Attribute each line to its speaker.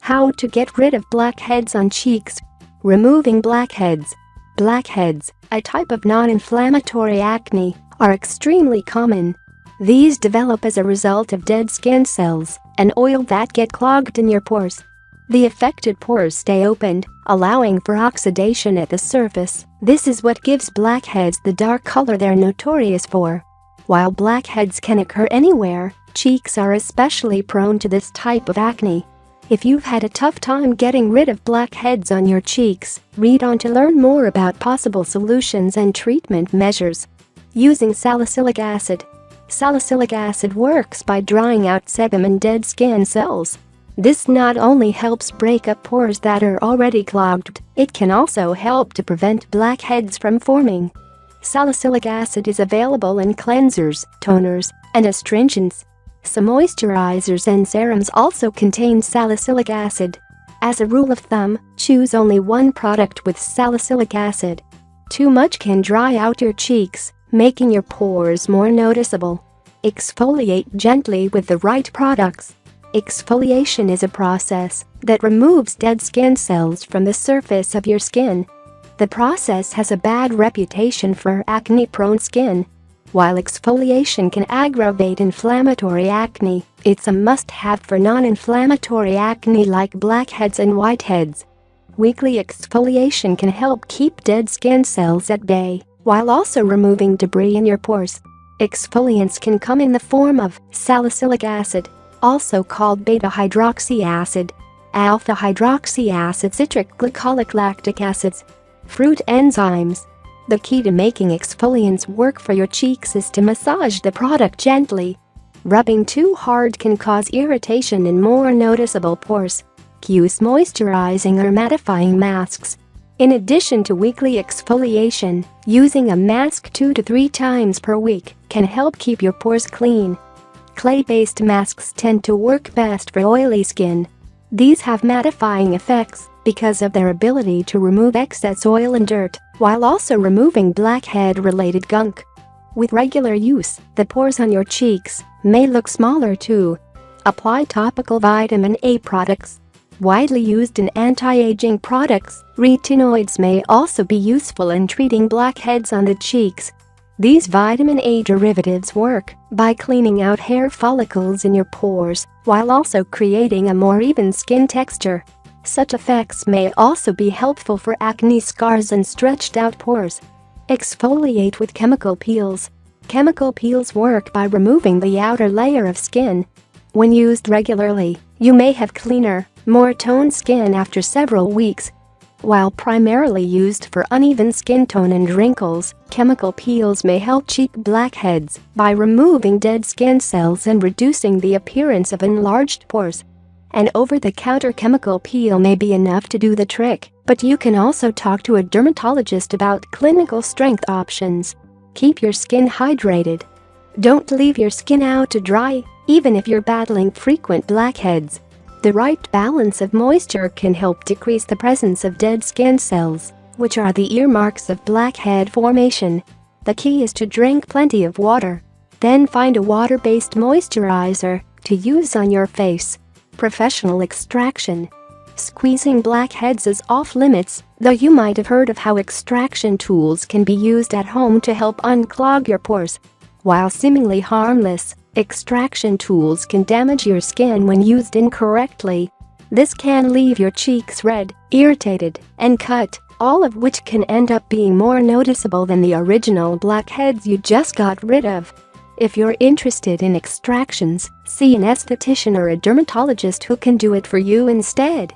Speaker 1: How to get rid of blackheads on cheeks. Removing blackheads. Blackheads, a type of non-inflammatory acne, are extremely common. These develop as a result of dead skin cells and oil that get clogged in your pores. The affected pores stay opened, allowing for oxidation at the surface. This is what gives blackheads the dark color they're notorious for. While blackheads can occur anywhere, cheeks are especially prone to this type of acne. If you've had a tough time getting rid of blackheads on your cheeks, read on to learn more about possible solutions and treatment measures. Using salicylic acid. Salicylic acid works by drying out sebum and dead skin cells. This not only helps break up pores that are already clogged, it can also help to prevent blackheads from forming. Salicylic acid is available in cleansers, toners, and astringents. Some moisturizers and serums also contain salicylic acid. As a rule of thumb, choose only one product with salicylic acid. Too much can dry out your cheeks, making your pores more noticeable. Exfoliate gently with the right products. Exfoliation is a process that removes dead skin cells from the surface of your skin. The process has a bad reputation for acne-prone skin. While exfoliation can aggravate inflammatory acne, it's a must-have for non-inflammatory acne like blackheads and whiteheads. Weekly exfoliation can help keep dead skin cells at bay, while also removing debris in your pores. Exfoliants can come in the form of salicylic acid, also called beta-hydroxy acid, alpha-hydroxy acid, citric glycolic lactic acids, fruit enzymes. The key to making exfoliants work for your cheeks is to massage the product gently. Rubbing too hard can cause irritation and more noticeable pores. Use moisturizing or mattifying masks. In addition to weekly exfoliation, using a mask 2 to 3 times per week can help keep your pores clean. Clay-based masks tend to work best for oily skin. These have mattifying effects because of their ability to remove excess oil and dirt, while also removing blackhead-related gunk. With regular use, the pores on your cheeks may look smaller too. Apply topical vitamin A products. Widely used in anti-aging products, retinoids may also be useful in treating blackheads on the cheeks. These vitamin A derivatives work by cleaning out hair follicles in your pores, while also creating a more even skin texture. Such effects may also be helpful for acne scars and stretched-out pores. Exfoliate with chemical peels. Chemical peels work by removing the outer layer of skin. When used regularly, you may have cleaner, more toned skin after several weeks. While primarily used for uneven skin tone and wrinkles, chemical peels may help cheek blackheads by removing dead skin cells and reducing the appearance of enlarged pores. An over-the-counter chemical peel may be enough to do the trick, but you can also talk to a dermatologist about clinical strength options. Keep your skin hydrated. Don't leave your skin out to dry, even if you're battling frequent blackheads. The right balance of moisture can help decrease the presence of dead skin cells, which are the earmarks of blackhead formation. The key is to drink plenty of water. Then find a water-based moisturizer to use on your face. Professional extraction. Squeezing blackheads is off-limits, though you might have heard of how extraction tools can be used at home to help unclog your pores. While seemingly harmless, extraction tools can damage your skin when used incorrectly. This can leave your cheeks red, irritated, and cut, all of which can end up being more noticeable than the original blackheads you just got rid of. If you're interested in extractions, see an esthetician or a dermatologist who can do it for you instead.